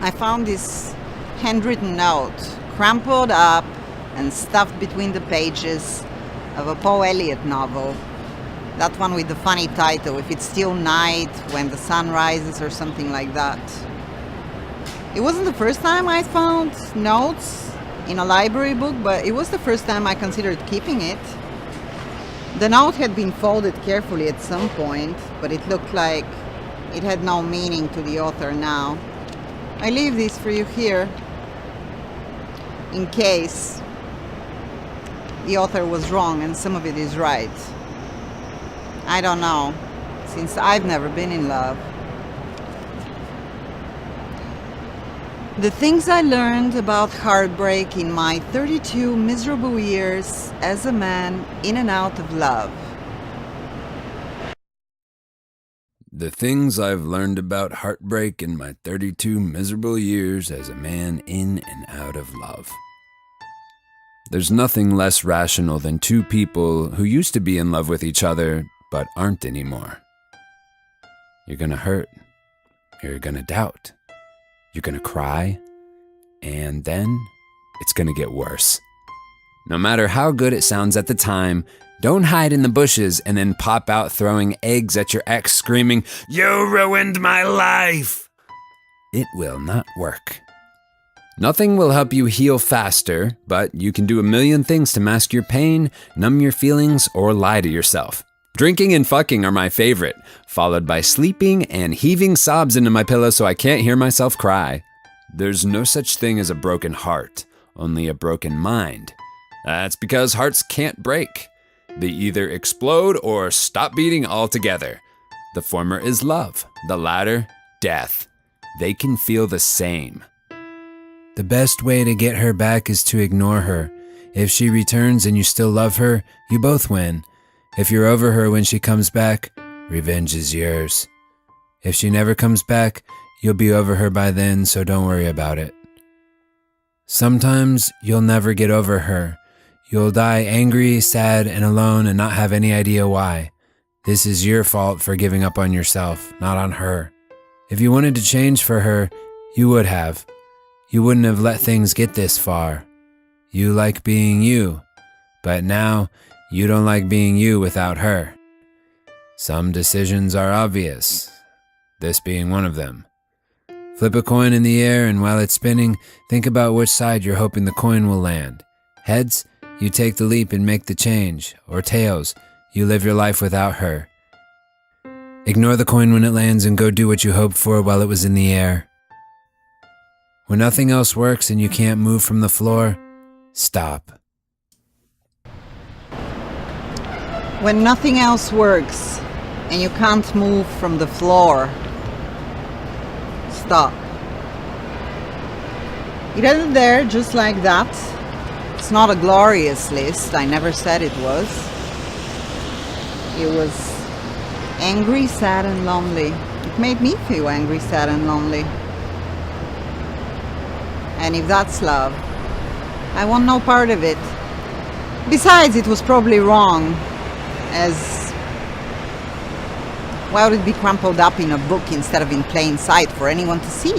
I found this handwritten note, crumpled up and stuffed between the pages of a Poe Eliot novel. That one with the funny title, If It's Still Night, When the Sun Rises, or something like that. It wasn't the first time I found notes in a library book, but it was the first time I considered keeping it. The note had been folded carefully at some point, but it looked like it had no meaning to the author now. I leave this for you here, in case the author was wrong and some of it is right. I don't know, since I've never been in love. The things I learned about heartbreak in my 32 miserable years as a man in and out of love. The things I've learned about heartbreak in my 32 miserable years as a man in and out of love. There's nothing less rational than two people who used to be in love with each other but aren't anymore. You're gonna hurt, you're gonna doubt, you're gonna cry, and then it's gonna get worse. No matter how good it sounds at the time, don't hide in the bushes and then pop out throwing eggs at your ex screaming, "You ruined my life!" It will not work. Nothing will help you heal faster, but you can do a million things to mask your pain, numb your feelings, or lie to yourself. Drinking and fucking are my favorite, followed by sleeping and heaving sobs into my pillow so I can't hear myself cry. There's no such thing as a broken heart, only a broken mind. That's because hearts can't break. They either explode or stop beating altogether. The former is love, the latter, death. They can feel the same. The best way to get her back is to ignore her. If she returns and you still love her, you both win. If you're over her when she comes back, revenge is yours. If she never comes back, you'll be over her by then, so don't worry about it. Sometimes you'll never get over her. You'll die angry, sad, and alone and not have any idea why. This is your fault for giving up on yourself, not on her. If you wanted to change for her, you would have. You wouldn't have let things get this far. You like being you, but now you don't like being you without her. Some decisions are obvious, this being one of them. Flip a coin in the air, and while it's spinning, think about which side you're hoping the coin will land. Heads, you take the leap and make the change, or tails, you live your life without her. Ignore the coin when it lands and go do what you hoped for while it was in the air. When nothing else works and you can't move from the floor, stop. When nothing else works and you can't move from the floor, stop. It ended there just like that. It's not a glorious list, I never said it was. It was angry, sad, and lonely. It made me feel angry, sad, and lonely. And if that's love, I want no part of it. Besides, it was probably wrong, as why would it be crumpled up in a book instead of in plain sight for anyone to see?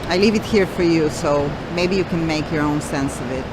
I leave it here for you, so maybe you can make your own sense of it.